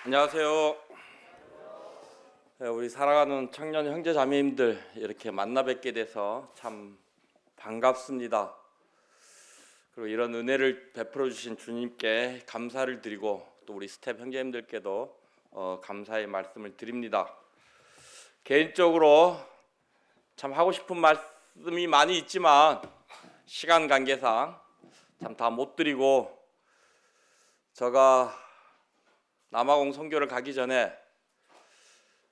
안녕하세요. 네, 우리 사랑하는 청년 형제 자매님들 이렇게 만나 뵙게 돼서 참 반갑습니다. 그리고 이런 은혜를 베풀어 주신 주님께 감사를 드리고 또 우리 스텝 형제님들께도 감사의 말씀을 드립니다. 개인적으로 참 하고 싶은 말씀이 많이 있지만 시간 관계상 참 다 못 드리고, 제가 남아공 선교를 가기 전에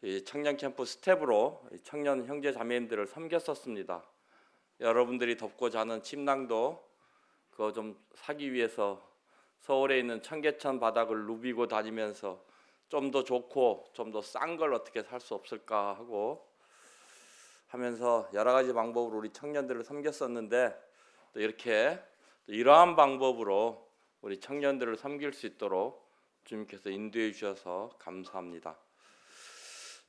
이 청년 캠프 스텝으로 청년 형제 자매님들을 섬겼었습니다. 여러분들이 덮고 자는 침낭도 그거 좀 사기 위해서 서울에 있는 청계천 바닥을 누비고 다니면서 좀 더 좋고 좀 더 싼 걸 어떻게 살 수 없을까 하고 하면서 여러 가지 방법으로 우리 청년들을 섬겼었는데, 또 이렇게 또 이러한 방법으로 우리 청년들을 섬길 수 있도록 주님께서 인도해 주셔서 감사합니다.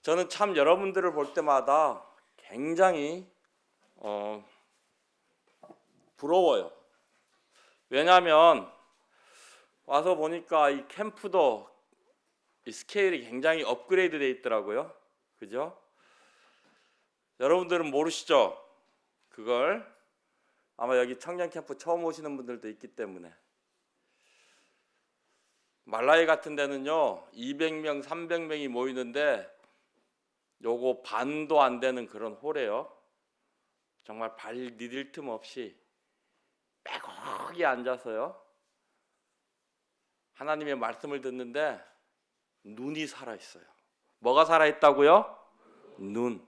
저는 참 여러분들을 볼 때마다 굉장히 부러워요. 왜냐하면 와서 보니까 이 캠프도 이 스케일이 굉장히 업그레이드 돼 있더라고요. 그죠? 여러분들은 모르시죠? 그걸 아마 여기 청년 캠프 처음 오시는 분들도 있기 때문에. 말라이 같은 데는요 200명 300명이 모이는데 요거 반도 안 되는 그런 홀에요. 정말 발 디딜 틈 없이 빼곡히 앉아서요 하나님의 말씀을 듣는데 눈이 살아있어요. 뭐가 살아있다고요? 눈이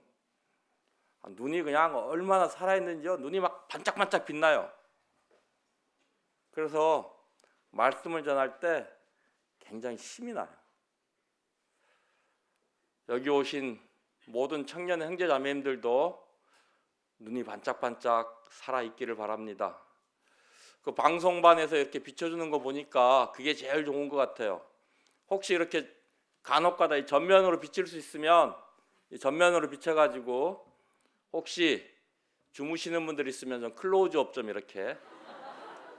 그냥 얼마나 살아있는지요, 눈이 막 반짝반짝 빛나요. 그래서 말씀을 전할 때 굉장히 힘이 나요. 여기 오신 모든 청년 형제 자매님들도 눈이 반짝반짝 살아있기를 바랍니다. 그 방송반에서 이렇게 비춰주는 거 보니까 그게 제일 좋은 것 같아요. 혹시 이렇게 간혹가다 이 전면으로 비칠 수 있으면 이 전면으로 비춰가지고 혹시 주무시는 분들 있으면 좀 클로즈업 좀 이렇게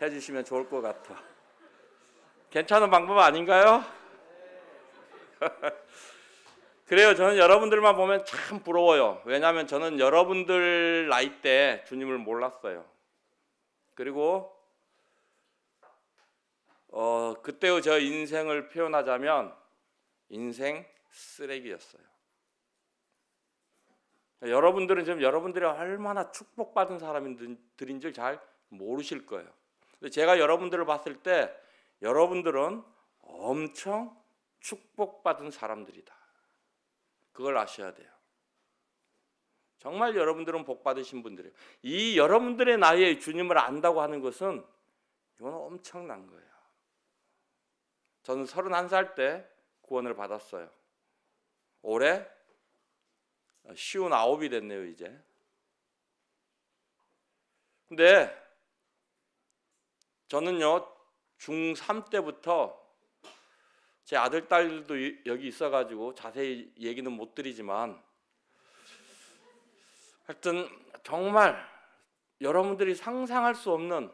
해주시면 좋을 것 같아. 괜찮은 방법 아닌가요? 그래요. 저는 여러분들만 보면 참 부러워요. 왜냐하면 저는 여러분들 나이 때 주님을 몰랐어요. 그리고 그때의 저 인생을 표현하자면 인생 쓰레기였어요. 여러분들은 지금 여러분들이 얼마나 축복받은 사람들인 줄 잘 모르실 거예요. 근데 제가 여러분들을 봤을 때 여러분들은 엄청 축복받은 사람들이다. 그걸 아셔야 돼요. 정말 여러분들은 복받으신 분들이에요. 이 여러분들의 나이에 주님을 안다고 하는 것은 이건 엄청난 거예요. 저는 31살 때 구원을 받았어요. 올해 59이 됐네요 이제. 근데 저는요 중3 때부터 제 아들 딸들도 여기 있어가지고 자세히 얘기는 못 드리지만 하여튼 정말 여러분들이 상상할 수 없는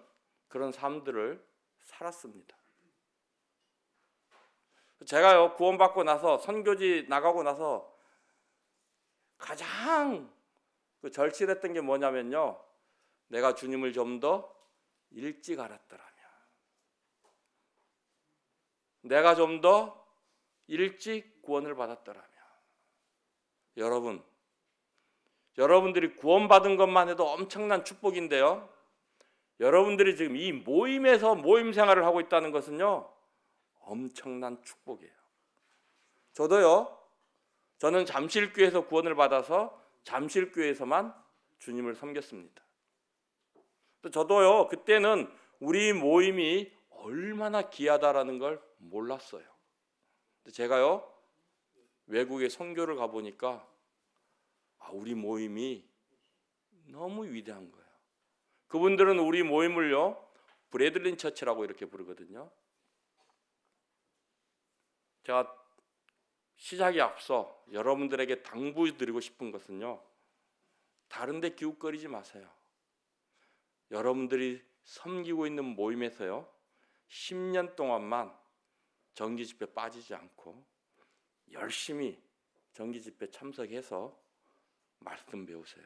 그런 삶들을 살았습니다. 제가요 구원받고 나서 선교지 나가고 나서 가장 절실했던 게 뭐냐면요, 내가 주님을 좀 더 일찍 알았더라면, 내가 좀 더 일찍 구원을 받았더라면. 여러분들이 구원받은 것만 해도 엄청난 축복인데요, 여러분들이 지금 이 모임에서 모임 생활을 하고 있다는 것은요 엄청난 축복이에요. 저는 잠실교회에서 구원을 받아서 잠실교회에서만 주님을 섬겼습니다. 또 저도요 그때는 우리 모임이 얼마나 귀하다라는 걸 몰랐어요. 제가요 외국에 선교를 가보니까 우리 모임이 너무 위대한 거예요. 그분들은 우리 모임을요 브래들린 처치라고 이렇게 부르거든요. 제가 시작에 앞서 여러분들에게 당부드리고 싶은 것은요, 다른 데 기웃거리지 마세요. 여러분들이 섬기고 있는 모임에서요 10년 동안만 정기 집회 빠지지 않고 열심히 정기 집회 참석해서 말씀 배우세요.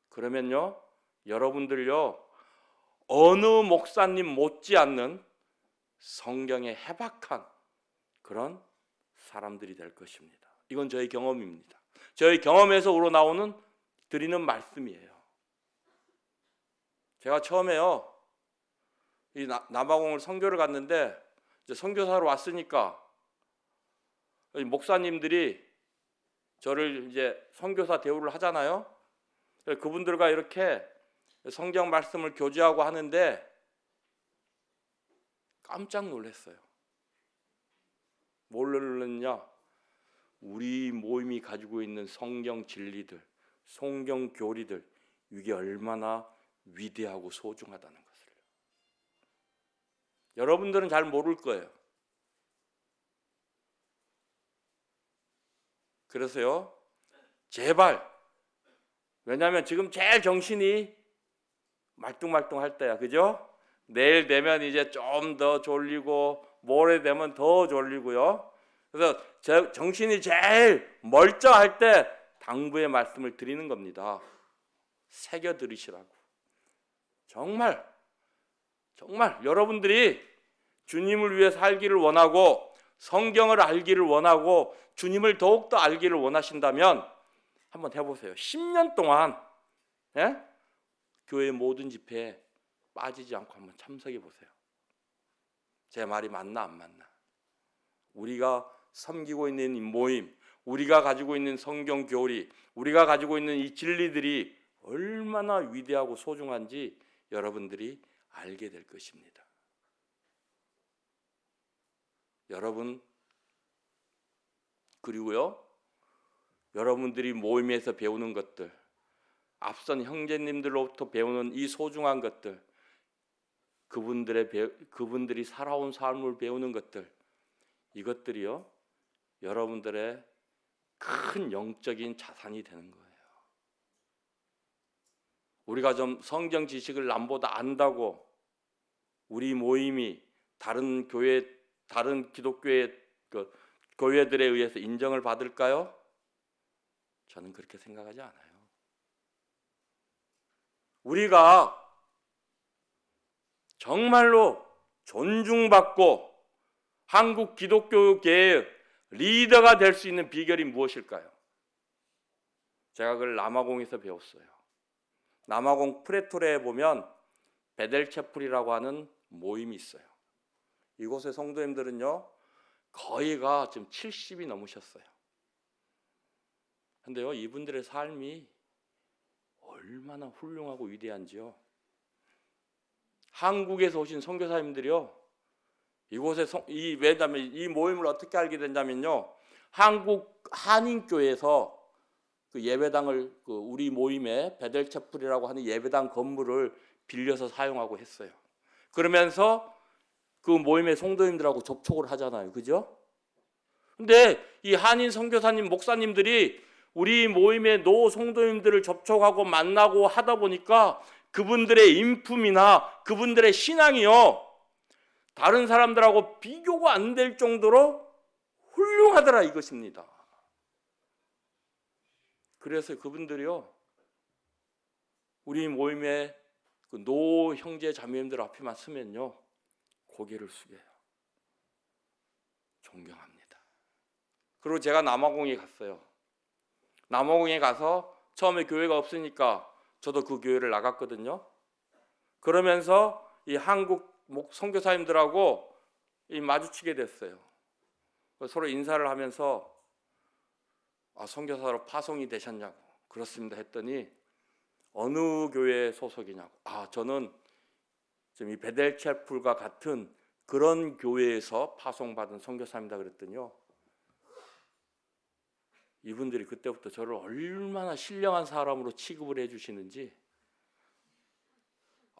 그러면요, 여러분들요, 어느 목사님 못지않는 성경에 해박한 그런 사람들이 될 것입니다. 이건 저의 경험입니다. 저의 경험에서 우러나오는 드리는 말씀이에요. 제가 처음에요, 이 남아공을 선교를 갔는데 이제 선교사로 왔으니까 목사님들이 저를 이제 선교사 대우를 하잖아요. 그분들과 이렇게 성경 말씀을 교제하고 하는데 깜짝 놀랐어요. 뭘 놀랐냐? 우리 모임이 가지고 있는 성경 진리들, 성경 교리들, 이게 얼마나 위대하고 소중하다는 것을. 여러분들은 잘 모를 거예요. 그래서요, 제발, 왜냐하면 지금 제일 정신이 말똥말똥할 때야, 그죠? 내일 되면 이제 좀 더 졸리고 모레 되면 더 졸리고요. 그래서 정신이 제일 멀쩡할 때 당부의 말씀을 드리는 겁니다. 새겨 들으시라고. 정말 여러분들이 주님을 위해 살기를 원하고 성경을 알기를 원하고 주님을 더욱더 알기를 원하신다면 한번 해보세요. 10년 동안 교회 모든 집회에 빠지지 않고 한번 참석해 보세요. 제 말이 맞나 안 맞나? 우리가 섬기고 있는 이 모임, 우리가 가지고 있는 성경 교리, 우리가 가지고 있는 이 진리들이 얼마나 위대하고 소중한지 여러분들이 알게 될 것입니다. 여러분, 그리고요, 여러분들이 모임에서 배우는 것들, 앞선 형제님들로부터 배우는 이 소중한 것들, 그분들이 살아온 삶을 배우는 것들, 이것들이요, 여러분들의 큰 영적인 자산이 되는 거예요. 우리가 좀 성경 지식을 남보다 안다고 우리 모임이 다른 교회, 다른 기독교의 교회들에 의해서 인정을 받을까요? 저는 그렇게 생각하지 않아요. 우리가 정말로 존중받고 한국 기독교계의 리더가 될 수 있는 비결이 무엇일까요? 제가 그걸 남아공에서 배웠어요. 남아공 프레토레에 보면 베델체플이라고 하는 모임이 있어요. 이곳의 성도님들은요, 거의가 지금 70이 넘으셨어요. 근데요, 이분들의 삶이 얼마나 훌륭하고 위대한지요. 한국에서 오신 선교사님들이요, 이곳에 왜냐면 이 모임을 어떻게 알게 됐냐면요, 한국 한인교회에서 그 예배당을 우리 모임에 베델체플이라고 하는 예배당 건물을 빌려서 사용하고 했어요. 그러면서 그 모임의 성도님들하고 접촉을 하잖아요, 그죠? 근데 이 한인 선교사님, 목사님들이 우리 모임의 노 성도님들을 접촉하고 만나고 하다 보니까 그분들의 인품이나 그분들의 신앙이요, 다른 사람들하고 비교가 안 될 정도로 훌륭하더라 이것입니다. 그래서 그분들이요, 우리 모임의 그 노 형제 자매님들 앞에만 서면요, 고개를 숙여요. 존경합니다. 그리고 제가 남아공에 갔어요. 남아공에 가서 처음에 교회가 없으니까 저도 그 교회를 나갔거든요. 그러면서 이 한국 선교사님들하고 마주치게 됐어요. 서로 인사를 하면서 선교사로 파송이 되셨냐고. 그렇습니다 했더니 어느 교회 소속이냐고. 저는 지금 이 베델체플과 같은 그런 교회에서 파송받은 선교사입니다 그랬더니요, 이분들이 그때부터 저를 얼마나 신령한 사람으로 취급을 해주시는지,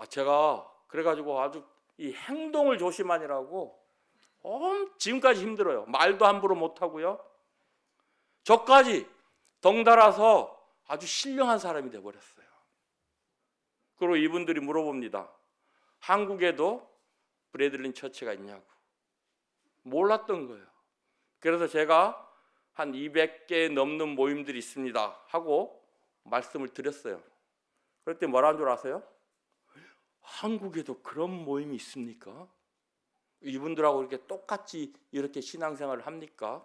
제가 그래가지고 아주 이 행동을 조심하느라고 지금까지 힘들어요. 말도 함부로 못하고요, 저까지 덩달아서 아주 신령한 사람이 돼버렸어요. 그리고 이분들이 물어봅니다. 한국에도 브래들린 처치가 있냐고. 몰랐던 거예요. 그래서 제가 한 200개 넘는 모임들이 있습니다 하고 말씀을 드렸어요. 그럴 때 뭐라는 줄 아세요? 한국에도 그런 모임이 있습니까? 이분들하고 이렇게 똑같이 이렇게 신앙생활을 합니까?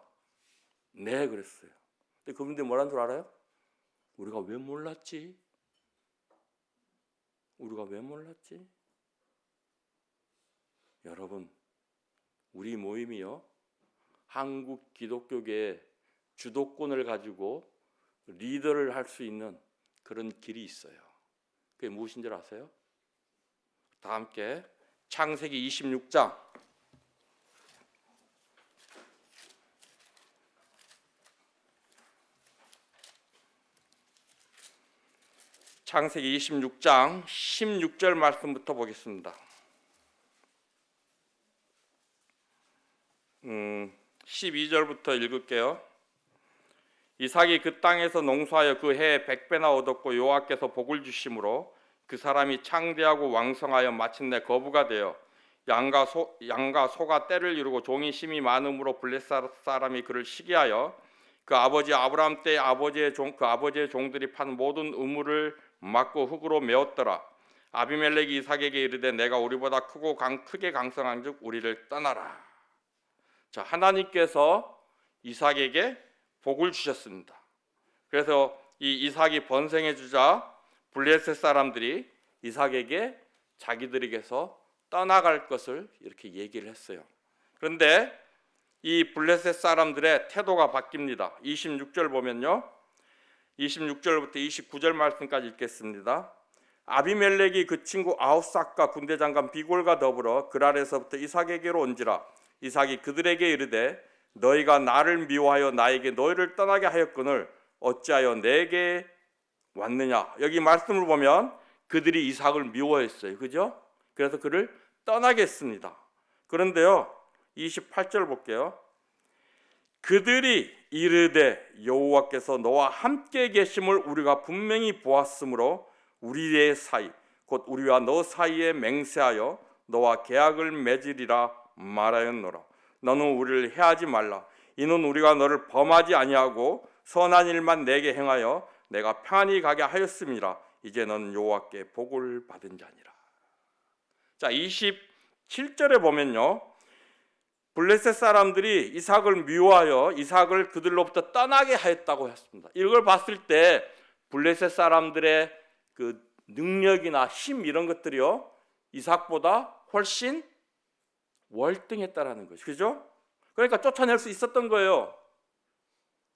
네, 그랬어요. 근데 그분들이 뭐라는 줄 알아요? 우리가 왜 몰랐지? 우리가 왜 몰랐지? 여러분, 우리 모임이요, 한국 기독교계의 주도권을 가지고 리더를 할 수 있는 그런 길이 있어요. 그게 무엇인 줄 아세요? 다 함께 창세기 26장 창세기 26장 16절 말씀부터 보겠습니다. 12절부터 읽을게요. 이삭이 그 땅에서 농사하여 그 해에 100배나 얻었고 여호와께서 복을 주심으로 그 사람이 창대하고 왕성하여 마침내 거부가 되어 양과 소가 떼를 이루고 종이 심이 많음으로 블레셋 사람이 그를 시기하여 그 아버지 아브라함 때 그 아버지의 종들이 판 모든 우물을 막고 흙으로 메웠더라. 아비멜렉이 이삭에게 이르되 내가 우리보다 크게 강성한즉 우리를 떠나라. 자, 하나님께서 이삭에게 복을 주셨습니다. 그래서 이 이삭이 번성해 주자 블레셋 사람들이 이삭에게 자기들에게서 떠나갈 것을 이렇게 얘기를 했어요. 그런데 이 블레셋 사람들의 태도가 바뀝니다. 26절 보면요, 26절부터 29절 말씀까지 읽겠습니다. 아비멜렉이 그 친구 아우삭과 군대장관 비골과 더불어 그랄에서부터 이삭에게로 온지라. 이삭이 그들에게 이르되 너희가 나를 미워하여 나에게 너희를 떠나게 하였거늘 어찌하여 내게 왔느냐. 여기 말씀을 보면 그들이 이삭을 미워했어요. 그죠? 그래서 그를 떠나게 했습니다. 그런데요, 28절 볼게요. 그들이 이르되 여호와께서 너와 함께 계심을 우리가 분명히 보았으므로 우리의 사이 곧 우리와 너 사이에 맹세하여 너와 계약을 맺으리라 말하였노라. 너는 우리를 해하지 말라. 이는 우리가 너를 범하지 아니하고 선한 일만 내게 행하여 내가 편히 가게 하였음이라. 이제 너는 여호와께 복을 받은 자니라. 자, 27절에 보면요, 블레셋 사람들이 이삭을 미워하여 이삭을 그들로부터 떠나게 하였다고 했습니다. 이걸 봤을 때 블레셋 사람들의 그 능력이나 힘 이런 것들이요, 이삭보다 훨씬 월등했다라는 거죠. 그죠? 그러니까 쫓아낼 수 있었던 거예요.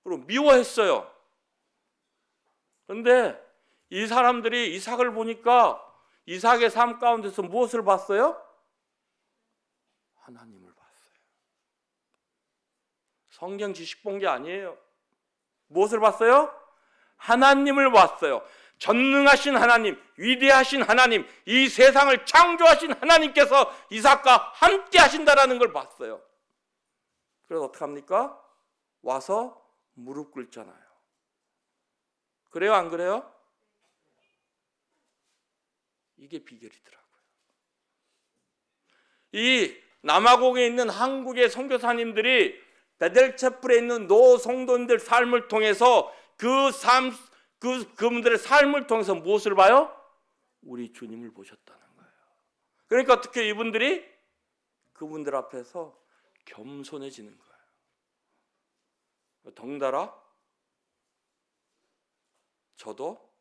그리고 미워했어요. 그런데 이 사람들이 이삭을 보니까 이삭의 삶 가운데서 무엇을 봤어요? 하나님을 봤어요. 성경 지식 본 게 아니에요. 무엇을 봤어요? 하나님을 봤어요. 전능하신 하나님, 위대하신 하나님, 이 세상을 창조하신 하나님께서 이삭과 함께 하신다라는 걸 봤어요. 그래서 어떻게 합니까? 와서 무릎 꿇잖아요. 그래요, 안 그래요? 이게 비결이더라고요. 이 남아공에 있는 한국의 선교사님들이 베델체플에 있는 노 성도님들 삶을 통해서 그분들의 삶을 통해서 무엇을 봐요? 우리 주님을 보셨다는 거예요. 그러니까 어떻게 이분들이 그분들 앞에서 겸손해지는 거예요. 덩달아 저도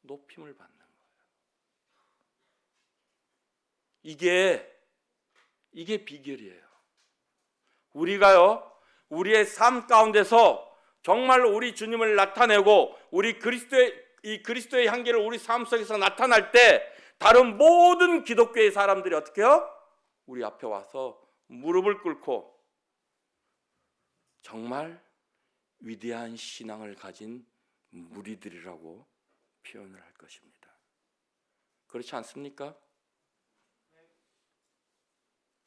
높임을 받는 거예요. 이게 비결이에요. 우리가요, 우리의 삶 가운데서 정말로 우리 주님을 나타내고 우리 그리스도의 향기를 우리 삶 속에서 나타날 때 다른 모든 기독교의 사람들이 어떻게 해요? 우리 앞에 와서 무릎을 꿇고 정말 위대한 신앙을 가진 무리들이라고 표현을 할 것입니다. 그렇지 않습니까?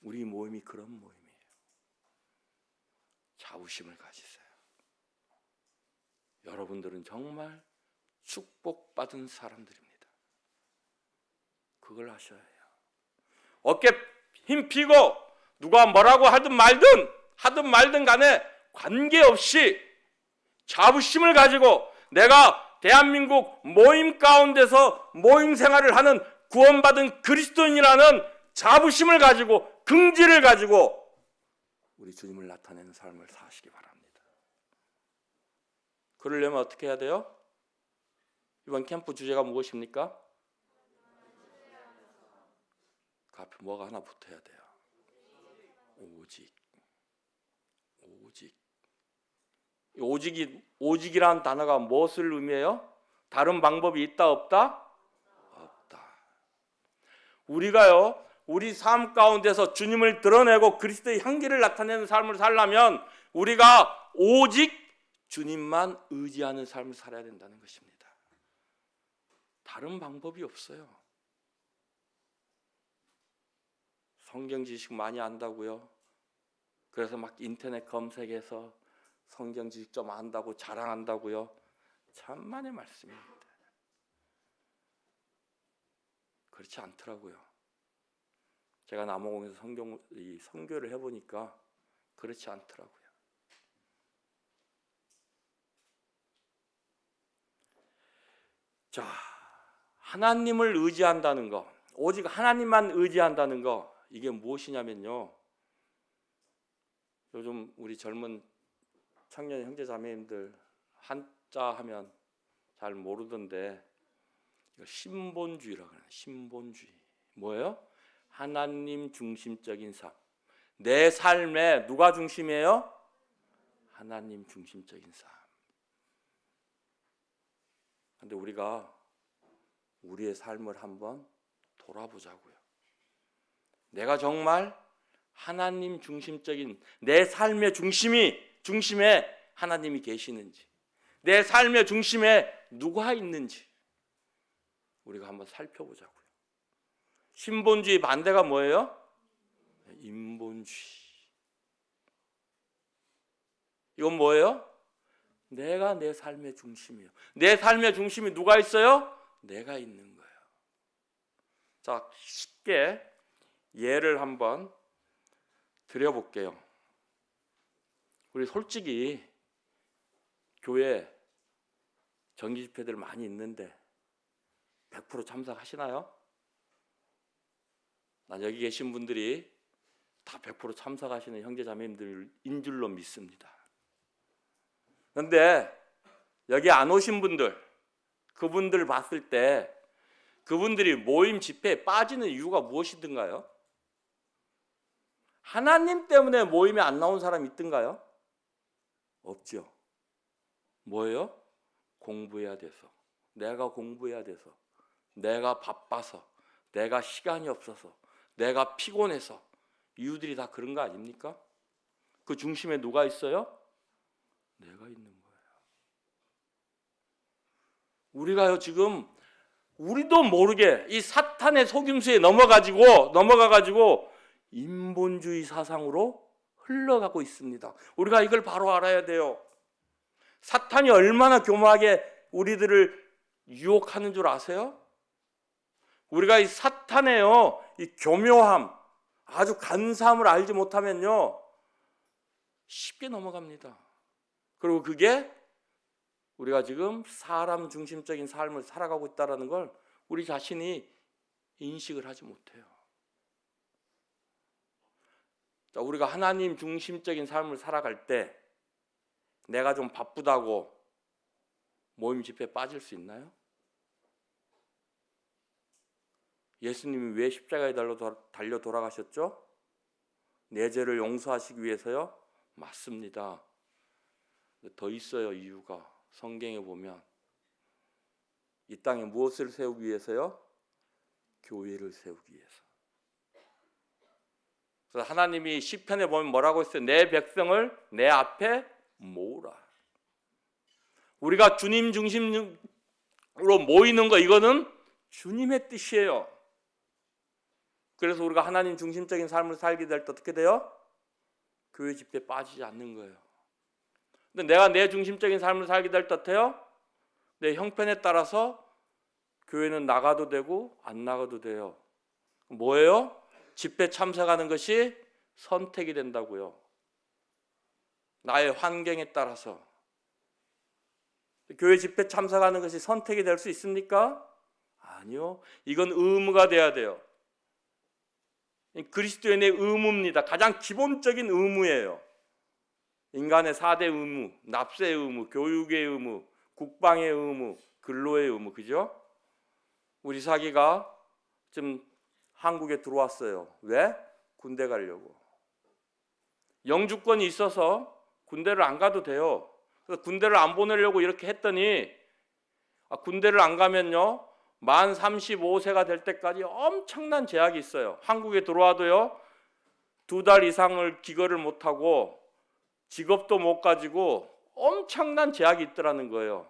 우리 모임이 그런 모임이에요. 자부심을 가지세요. 여러분들은 정말 축복받은 사람들입니다. 그걸 아셔야 해요. 어깨 힘 피고 누가 뭐라고 하든 말든 간에 관계없이 자부심을 가지고 내가 대한민국 모임 가운데서 모임 생활을 하는 구원받은 그리스도인이라는 자부심을 가지고 긍지를 가지고 우리 주님을 나타내는 삶을 사시기 바랍니다. 그러려면 어떻게 해야 돼요? 이번 캠프 주제가 무엇입니까? 그 앞에 뭐가 하나 붙어야 돼요. 오직. 오직이라는 단어가 무엇을 의미해요? 다른 방법이 있다 없다? 없다. 우리가요, 우리 삶 가운데서 주님을 드러내고 그리스도의 향기를 나타내는 삶을 살려면 우리가 오직 주님만 의지하는 삶을 살아야 된다는 것입니다. 다른 방법이 없어요. 성경 지식 많이 안다고요? 그래서 막 인터넷 검색해서 성경 지식 좀 안다고 자랑한다고요? 천만의 말씀입니다. 그렇지 않더라고요. 제가 남아공에서 선교를 해보니까 그렇지 않더라고요. 자, 하나님을 의지한다는 거, 오직 하나님만 의지한다는 거, 이게 무엇이냐면요, 요즘 우리 젊은 청년 형제 자매님들 한자 하면 잘 모르던데 이거 신본주의라고 해요. 신본주의. 뭐예요? 하나님 중심적인 삶. 내 삶에 누가 중심이에요? 하나님 중심적인 삶. 근데 우리가 우리의 삶을 한번 돌아보자고요. 내가 정말 하나님 중심적인 내 삶의 중심에 하나님이 계시는지, 내 삶의 중심에 누가 있는지 우리가 한번 살펴보자고요. 신본주의 반대가 뭐예요? 인본주의. 이건 뭐예요? 내가 내 삶의 중심이에요. 내 삶의 중심이 누가 있어요? 내가 있는 거예요. 자, 쉽게 예를 한번 드려볼게요. 우리 솔직히 교회 정기 집회들 많이 있는데 100% 참석하시나요? 난 여기 계신 분들이 다 100% 참석하시는 형제 자매님들인 줄로 믿습니다. 그런데 여기 안 오신 분들, 그분들 봤을 때 그분들이 모임 집회에 빠지는 이유가 무엇이든가요? 하나님 때문에 모임에 안 나온 사람이 있던가요? 없죠. 뭐예요? 공부해야 돼서, 내가 공부해야 돼서, 내가 바빠서, 내가 시간이 없어서, 내가 피곤해서, 이유들이 다 그런 거 아닙니까? 그 중심에 누가 있어요? 내가 있는 거예요. 우리가요 지금 우리도 모르게 이 사탄의 속임수에 넘어가가지고 인본주의 사상으로 흘러가고 있습니다. 우리가 이걸 바로 알아야 돼요. 사탄이 얼마나 교묘하게 우리들을 유혹하는 줄 아세요? 우리가 이 사탄의요, 이 교묘함, 아주 간사함을 알지 못하면요, 쉽게 넘어갑니다. 그리고 그게 우리가 지금 사람 중심적인 삶을 살아가고 있다는 걸 우리 자신이 인식을 하지 못해요. 자, 우리가 하나님 중심적인 삶을 살아갈 때 내가 좀 바쁘다고 모임 집회에 빠질 수 있나요? 예수님이 왜 십자가에 달려 돌아가셨죠? 내 죄를 용서하시기 위해서요? 맞습니다. 더 있어요. 이유가 성경에 보면 이 땅에 무엇을 세우기 위해서요? 교회를 세우기 위해서. 그래서 하나님이 시편에 보면 뭐라고 했어요? 내 백성을 내 앞에 모으라. 우리가 주님 중심으로 모이는 거, 이거는 주님의 뜻이에요. 그래서 우리가 하나님 중심적인 삶을 살게 될 때 어떻게 돼요? 교회 집회에 빠지지 않는 거예요. 근데 내가 내 중심적인 삶을 살게 될 때 어때요? 내 형편에 따라서 교회는 나가도 되고 안 나가도 돼요. 뭐예요? 집회 참석하는 것이 선택이 된다고요. 나의 환경에 따라서. 교회 집회 참석하는 것이 선택이 될 수 있습니까? 아니요. 이건 의무가 돼야 돼요. 그리스도인의 의무입니다. 가장 기본적인 의무예요. 인간의 4대 의무, 납세의 의무, 교육의 의무, 국방의 의무, 근로의 의무. 그죠? 우리 사기가 지금 한국에 들어왔어요. 왜? 군대 가려고. 영주권이 있어서 군대를 안 가도 돼요. 그래서 군대를 안 보내려고 이렇게 했더니 군대를 안 가면요, 만 35세가 될 때까지 엄청난 제약이 있어요. 한국에 들어와도요, 2달 이상을 기거를 못하고 직업도 못 가지고 엄청난 제약이 있더라는 거예요.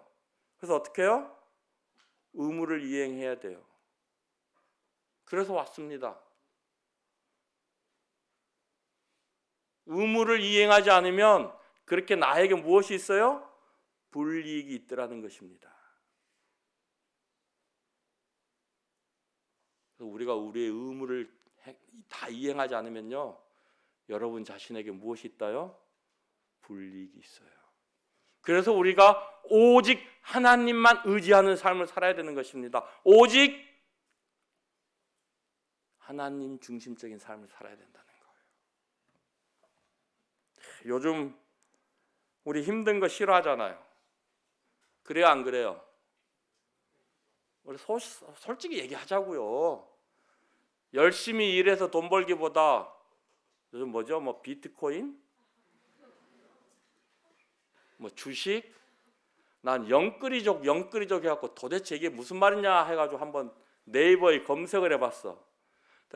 그래서 어떻게 해요? 의무를 이행해야 돼요. 그래서 왔습니다. 의무를 이행하지 않으면 그렇게 나에게 무엇이 있어요? 불이익이 있더라는 것입니다. 우리가 우리의 의무를 다 이행하지 않으면요, 여러분 자신에게 무엇이 있다요? 불이익이 있어요. 그래서 우리가 오직 하나님만 의지하는 삶을 살아야 되는 것입니다. 오직 하나님 중심적인 삶을 살아야 된다는 거예요. 요즘 우리 힘든 거 싫어하잖아요. 그래요, 안 그래요? 우리 솔직히 얘기하자고요. 열심히 일해서 돈 벌기보다 요즘 뭐죠? 뭐 비트코인? 뭐 주식? 난 영끌이족 해갖고 도대체 이게 무슨 말이냐 해가지고 한번 네이버에 검색을 해봤어.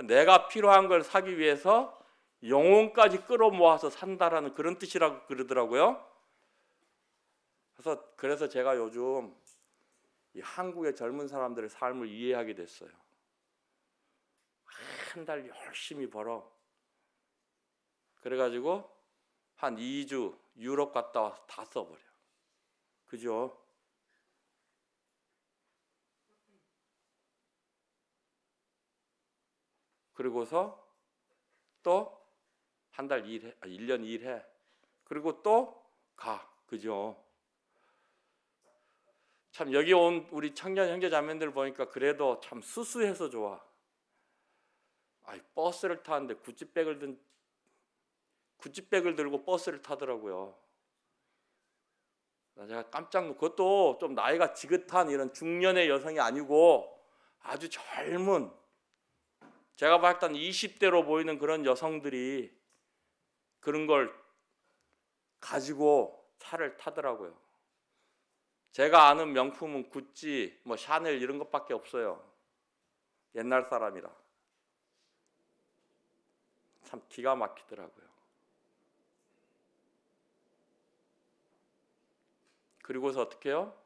내가 필요한 걸 사기 위해서 영혼까지 끌어모아서 산다라는 그런 뜻이라고 그러더라고요. 그래서 제가 요즘 이 한국의 젊은 사람들의 삶을 이해하게 됐어요. 한 달 열심히 벌어. 그래가지고 한 2주 유럽 갔다 와서 다 써버려. 그죠? 그리고서 또 한 달 일해, 1년 일해. 그리고 또 가. 그죠? 참 여기 온 우리 청년 형제 자매들 보니까 그래도 참 수수해서 좋아. 버스를 타는데 구찌백을 들고 버스를 타더라고요. 제가 깜짝 놀랐고, 그것도 좀 나이가 지긋한 이런 중년의 여성이 아니고 아주 젊은, 제가 봤을 때 20대로 보이는 그런 여성들이 그런 걸 가지고 차를 타더라고요. 제가 아는 명품은 구찌, 뭐 샤넬 이런 것밖에 없어요. 옛날 사람이라. 참 기가 막히더라고요. 그리고서 어떻게 해요?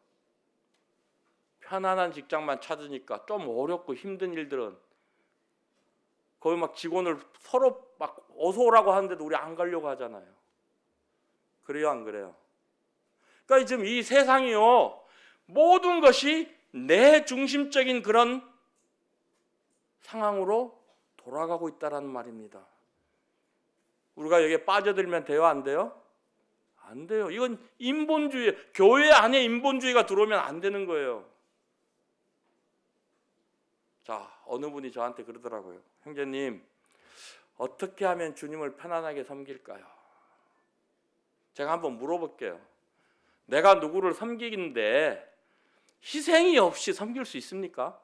편안한 직장만 찾으니까 좀 어렵고 힘든 일들은 거기 막 직원을 서로 막 어서 오라고 하는데도 우리 안 가려고 하잖아요. 그래요, 안 그래요? 그러니까 지금 이 세상이요, 모든 것이 내 중심적인 그런 상황으로 돌아가고 있다는 말입니다. 우리가 여기에 빠져들면 돼요, 안 돼요? 안 돼요. 이건 인본주의, 교회 안에 인본주의가 들어오면 안 되는 거예요. 자, 어느 분이 저한테 그러더라고요. 형제님, 어떻게 하면 주님을 편안하게 섬길까요? 제가 한번 물어볼게요. 내가 누구를 섬기는데 희생이 없이 섬길 수 있습니까?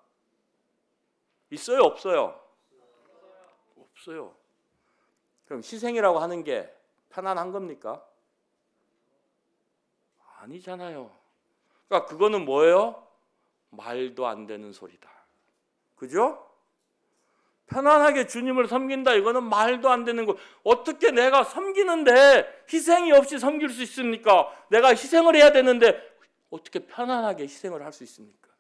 있어요, 없어요? 없어요. 그럼 희생이라고 하는 게 편안한 겁니까? 아니잖아요. 그러니까 그거는 뭐예요? 말도 안 되는 소리다. 그죠? 편안하게 주님을 섬긴다, 이거는 말도 안 되는 거. 어떻게 내가 섬기는데 희생이 없이 섬길 수 있습니까? 내가 희생을 해야 되는데 어떻게 편안하게 희생을 할 수 있습니까?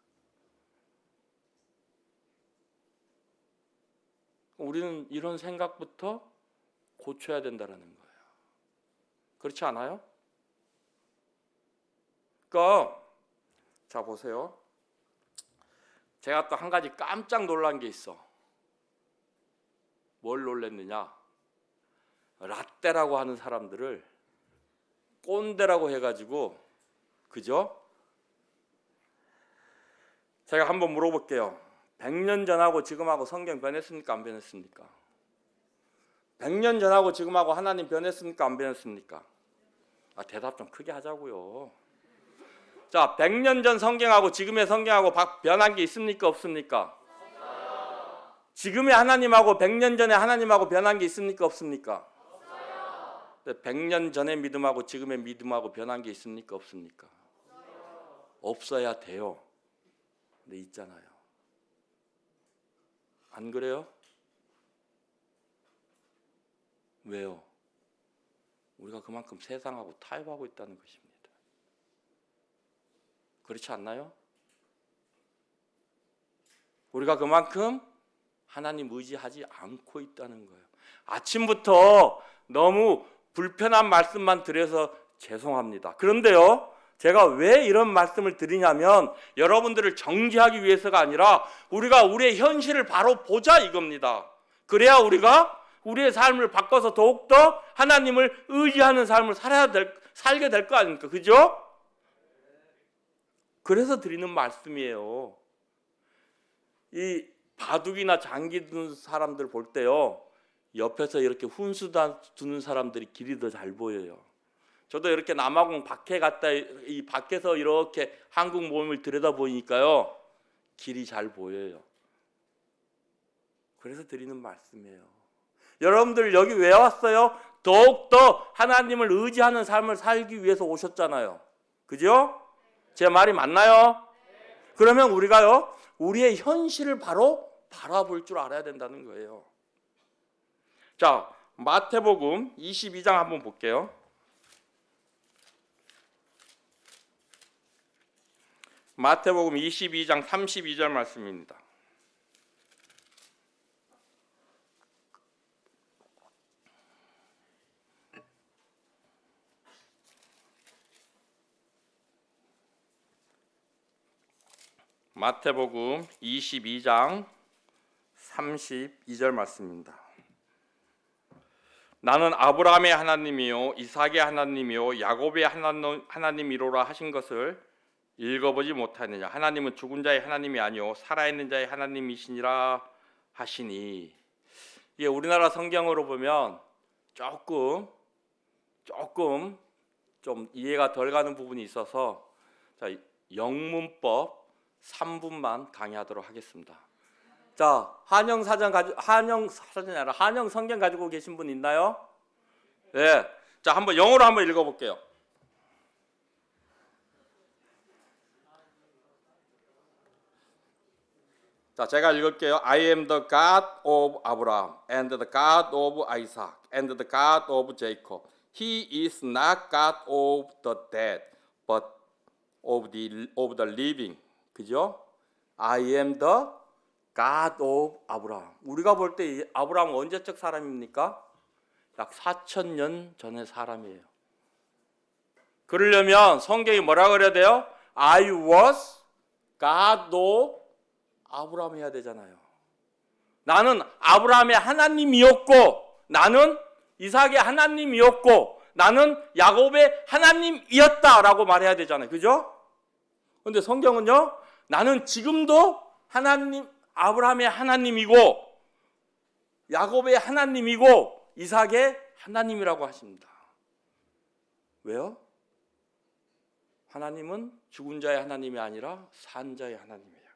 우리는 이런 생각부터 고쳐야 된다는 거예요. 그렇지 않아요? 그러니까 자 보세요. 제가 또 한 가지 깜짝 놀란 게 있어. 뭘 놀랐느냐? 라떼라고 하는 사람들을 꼰대라고 해가지고, 그죠? 제가 한번 물어볼게요. 100년 전하고 지금하고 성경 변했습니까? 안 변했습니까? 100년 전하고 지금하고 하나님 변했습니까? 안 변했습니까? 대답 좀 크게 하자고요. 자, 100년 전 성경하고 지금의 성경하고 변한 게 있습니까? 없습니까? 없어요. 지금의 하나님하고 100년 전에 하나님하고 변한 게 있습니까? 없습니까? 없어요. 100년 전의 믿음하고 지금의 믿음하고 변한 게 있습니까? 없습니까? 없어요. 없어야 돼요. 근데 있잖아요. 안 그래요? 왜요? 우리가 그만큼 세상하고 타협하고 있다는 것입니다. 그렇지 않나요? 우리가 그만큼 하나님 의지하지 않고 있다는 거예요. 아침부터 너무 불편한 말씀만 드려서 죄송합니다. 그런데요, 제가 왜 이런 말씀을 드리냐면 여러분들을 정죄하기 위해서가 아니라 우리가 우리의 현실을 바로 보자 이겁니다. 그래야 우리가 우리의 삶을 바꿔서 더욱더 하나님을 의지하는 삶을 살게 될 거 아닙니까? 그죠? 그래서 드리는 말씀이에요. 이 바둑이나 장기 두는 사람들 볼 때요, 옆에서 이렇게 훈수 두는 사람들이 길이 더 잘 보여요. 저도 이렇게 남아공 밖에 갔다 이 밖에서 이렇게 한국 모임을 들여다보니까요, 길이 잘 보여요. 그래서 드리는 말씀이에요. 여러분들 여기 왜 왔어요? 더욱더 하나님을 의지하는 삶을 살기 위해서 오셨잖아요. 그죠? 제 말이 맞나요? 그러면 우리가요, 우리의 현실을 바로 바라볼 줄 알아야 된다는 거예요. 자, 마태복음 22장 한번 볼게요. 마태복음 22장 32절 말씀입니다. 마태복음 22장 32절 말씀입니다. 나는 아브라함의 하나님이요 이삭의 하나님이요 야곱의 하나님이로라 하신 것을 읽어보지 못하느냐. 하나님은 죽은 자의 하나님이 아니요 살아있는 자의 하나님이시니라 하시니. 이게 우리나라 성경으로 보면 조금 좀 이해가 덜 가는 부분이 있어서 자, 영문법 3분만 강의하도록 하겠습니다. 자, 한영 성경 가지고 계신 분 있나요? 네. 자, 한번 영어로 한번 읽어볼게요. 자, 제가 읽을게요. I am the God of Abraham and the God of Isaac and the God of Jacob. He is not God of the dead, but of the living. 그죠? I am the God of Abraham. 우리가 볼 때 아브라함은 언제적 사람입니까? 약 4,000년 전의 사람이에요. 그러려면 성경이 뭐라 그래야 돼요? I was God of Abraham 해야 되잖아요. 나는 아브라함의 하나님이었고, 나는 이삭의 하나님이었고, 나는 야곱의 하나님이었다라고 말해야 되잖아요. 그죠? 근데 성경은요, 나는 지금도 아브라함의 하나님이고 야곱의 하나님이고 이삭의 하나님이라고 하십니다. 왜요? 하나님은 죽은 자의 하나님이 아니라 산 자의 하나님이에요.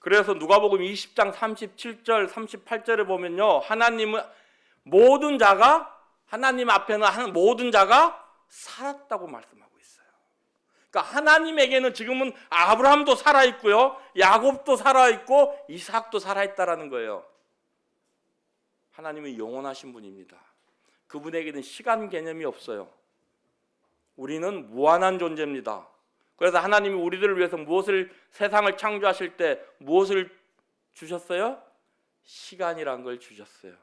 그래서 누가복음 20장 37절 38절에 보면요, 하나님은 모든 자가 하나님 앞에는 모든 자가 살았다고 말씀하고 있어요. 그러니까 하나님에게는 지금은 아브라함도 살아있고요, 야곱도 살아있고 이삭도 살아있다라는 거예요. 하나님은 영원하신 분입니다. 그분에게는 시간 개념이 없어요. 우리는 무한한 존재입니다. 그래서 하나님이 우리들을 위해서 세상을 창조하실 때 무엇을 주셨어요? 시간이란 걸 주셨어요.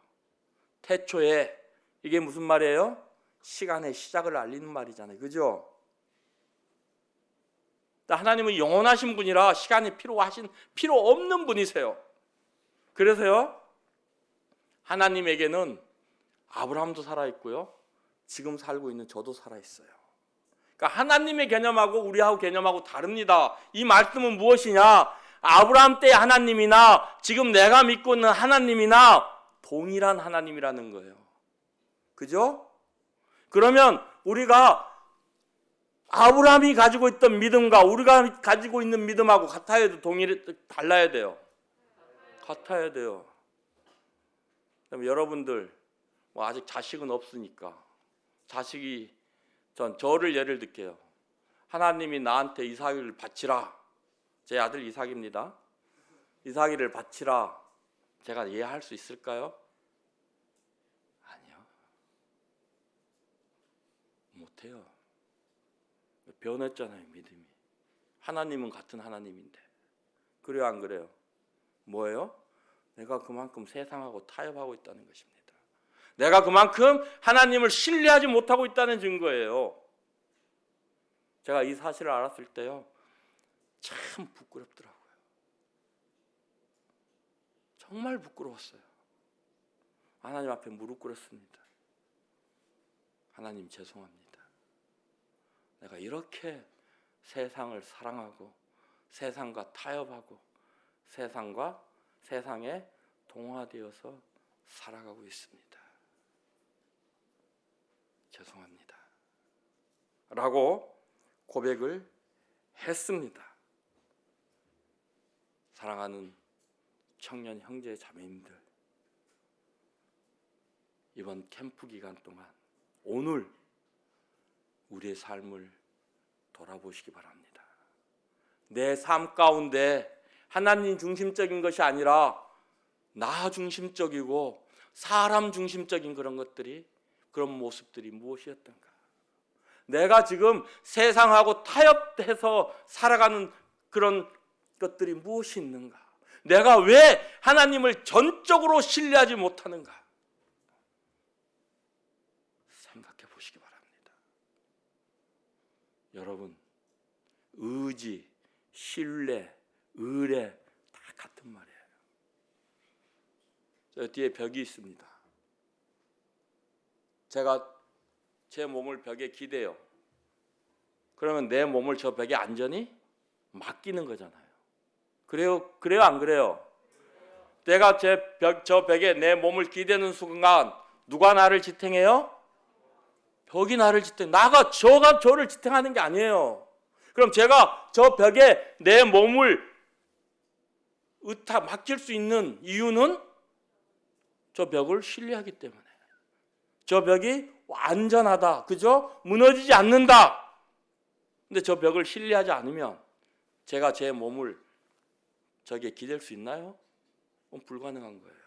태초에, 이게 무슨 말이에요? 시간의 시작을 알리는 말이잖아요. 그죠? 하나님은 영원하신 분이라 시간이 필요 없는 분이세요. 그래서요, 하나님에게는 아브라함도 살아있고요, 지금 살고 있는 저도 살아있어요. 그러니까 하나님의 개념하고 우리하고 개념하고 다릅니다. 이 말씀은 무엇이냐? 아브라함 때의 하나님이나 지금 내가 믿고 있는 하나님이나 동일한 하나님이라는 거예요. 그죠? 그러면 우리가 아브라함이 가지고 있던 믿음과 우리가 가지고 있는 믿음하고 같아야 돼요? 달라야 돼요? 같아야 돼요. 그럼 여러분들 아직 자식은 없으니까 저를 예를 들게요. 하나님이 나한테 이삭을 바치라. 제 아들 이삭입니다. 이삭이를 바치라. 제가 이해할 수 있을까요? 아니요. 못해요. 변했잖아요, 믿음이. 하나님은 같은 하나님인데. 그래요, 안 그래요? 뭐예요? 내가 그만큼 세상하고 타협하고 있다는 것입니다. 내가 그만큼 하나님을 신뢰하지 못하고 있다는 증거예요. 제가 이 사실을 알았을 때요, 참 부끄럽더라고요. 정말 부끄러웠어요. 하나님 앞에 무릎 꿇었습니다. 하나님 죄송합니다. 내가 이렇게 세상을 사랑하고 세상과 타협하고 세상에 동화되어서 살아가고 있습니다. 죄송합니다. 라고 고백을 했습니다. 사랑하는 청년 형제 자매님들, 이번 캠프 기간 동안 오늘 우리의 삶을 돌아보시기 바랍니다. 내 삶 가운데 하나님 중심적인 것이 아니라 나 중심적이고 사람 중심적인 그런 모습들이 무엇이었던가? 내가 지금 세상하고 타협해서 살아가는 그런 것들이 무엇이 있는가? 내가 왜 하나님을 전적으로 신뢰하지 못하는가? 생각해 보시기 바랍니다. 여러분, 의지, 신뢰, 의뢰 다 같은 말이에요. 저 뒤에 벽이 있습니다. 제가 제 몸을 벽에 기대요. 그러면 내 몸을 저 벽에 안전히 맡기는 거잖아요. 그래요, 안 그래요? 내가 저 벽에 내 몸을 기대는 순간 누가 나를 지탱해요? 벽이 나를 지탱. 저가 저를 지탱하는 게 아니에요. 그럼 제가 저 벽에 내 몸을 맡길 수 있는 이유는 저 벽을 신뢰하기 때문에. 저 벽이 안전하다. 그죠? 무너지지 않는다. 근데 저 벽을 신뢰하지 않으면 제가 제 몸을 저기에 기댈 수 있나요? 불가능한 거예요.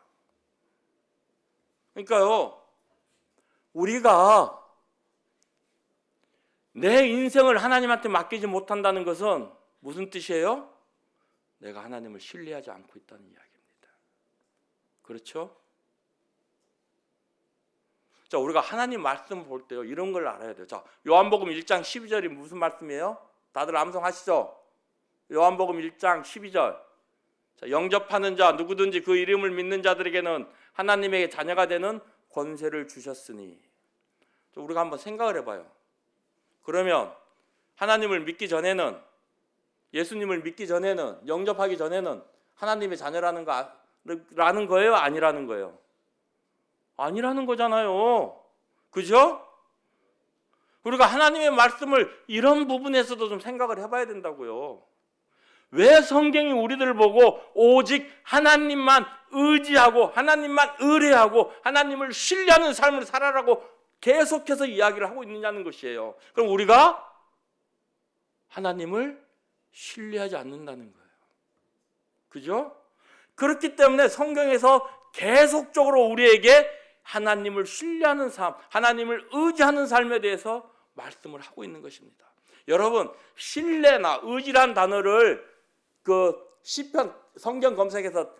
그러니까요, 우리가 내 인생을 하나님한테 맡기지 못한다는 것은 무슨 뜻이에요? 내가 하나님을 신뢰하지 않고 있다는 이야기입니다. 그렇죠? 자, 우리가 하나님 말씀을 볼 때요, 이런 걸 알아야 돼요. 자, 요한복음 1장 12절이 무슨 말씀이에요? 다들 암송하시죠? 요한복음 1장 12절. 자, 영접하는 자 누구든지 그 이름을 믿는 자들에게는 하나님의 자녀가 되는 권세를 주셨으니. 자, 우리가 한번 생각을 해봐요. 그러면 하나님을 믿기 전에는, 예수님을 믿기 전에는, 영접하기 전에는 하나님의 자녀라는 거예요? 아니라는 거예요? 아니라는 거잖아요. 그죠? 우리가 하나님의 말씀을 이런 부분에서도 좀 생각을 해봐야 된다고요. 왜 성경이 우리들을 보고 오직 하나님만 의지하고 하나님만 의뢰하고 하나님을 신뢰하는 삶을 살아라고 계속해서 이야기를 하고 있느냐는 것이에요. 그럼 우리가 하나님을 신뢰하지 않는다는 거예요. 그죠? 그렇기 때문에 성경에서 계속적으로 우리에게 하나님을 신뢰하는 삶, 하나님을 의지하는 삶에 대해서 말씀을 하고 있는 것입니다. 여러분, 신뢰나 의지란 단어를 시편 성경 검색에서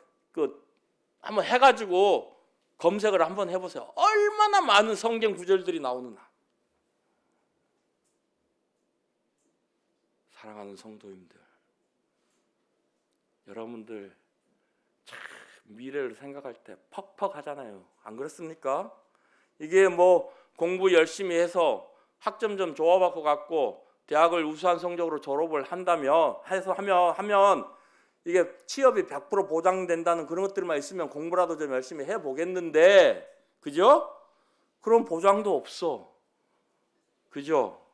한번 해가지고 검색을 한번 해보세요. 얼마나 많은 성경 구절들이 나오느냐. 사랑하는 성도님들, 여러분들 참 미래를 생각할 때 퍽퍽하잖아요. 안 그렇습니까? 이게 공부 열심히 해서 학점좀 좋아받고 갖고 대학을 우수한 성적으로 졸업을 하면 이게 취업이 100% 보장된다는 그런 것들만 있으면 공부라도 좀 열심히 해보겠는데, 그죠? 그런 보장도 없어. 그죠?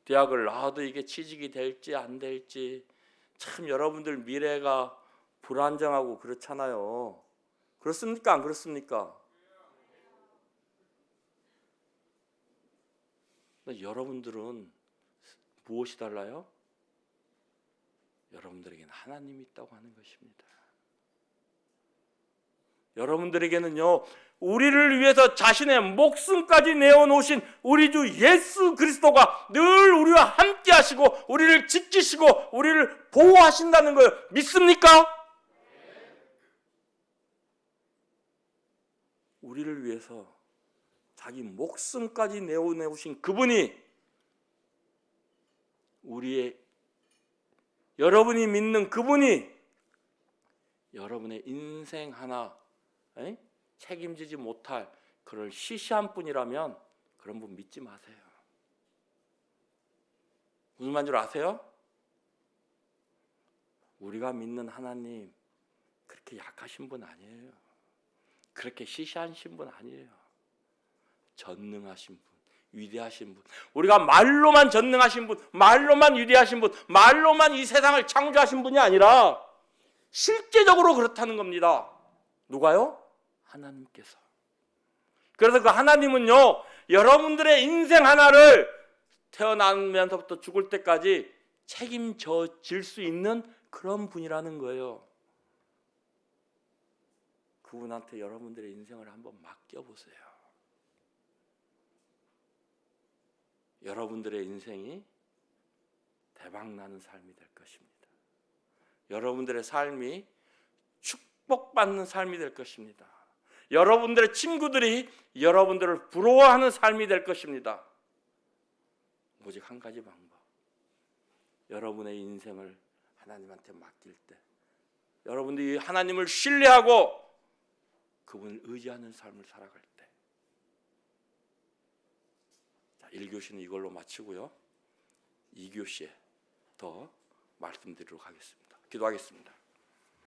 대학을 나와도 이게 취직이 될지 안 될지 참 여러분들 미래가 불안정하고 그렇잖아요. 그렇습니까? 안 그렇습니까? 여러분들은 무엇이 달라요? 여러분들에게는 하나님이 있다고 하는 것입니다. 여러분들에게는요, 우리를 위해서 자신의 목숨까지 내어놓으신 우리 주 예수 그리스도가 늘 우리와 함께 하시고 우리를 지키시고 우리를 보호하신다는 걸 믿습니까? 우리를 위해서 자기 목숨까지 내어놓으신 그분이 여러분이 믿는 그분이 여러분의 인생 하나 책임지지 못할 그런 시시한 분이라면 그런 분 믿지 마세요. 무슨 말인 줄 아세요? 우리가 믿는 하나님 그렇게 약하신 분 아니에요. 그렇게 시시하신 분 아니에요. 전능하신 분, 위대하신 분. 우리가 말로만 전능하신 분, 말로만 위대하신 분, 말로만 이 세상을 창조하신 분이 아니라 실제적으로 그렇다는 겁니다. 누가요? 하나님께서. 그래서 그 하나님은요, 여러분들의 인생 하나를 태어나면서부터 죽을 때까지 책임질 수 있는 그런 분이라는 거예요. 그분한테 여러분들의 인생을 한번 맡겨보세요. 여러분들의 인생이 대박나는 삶이 될 것입니다. 여러분들의 삶이 축복받는 삶이 될 것입니다. 여러분들의 친구들이 여러분들을 부러워하는 삶이 될 것입니다. 오직 한 가지 방법. 여러분의 인생을 하나님한테 맡길 때, 여러분들이 하나님을 신뢰하고 그분을 의지하는 삶을 살아갈 때. 자, 1교시는 이걸로 마치고요. 2교시에 더 말씀드리도록 하겠습니다. 기도하겠습니다.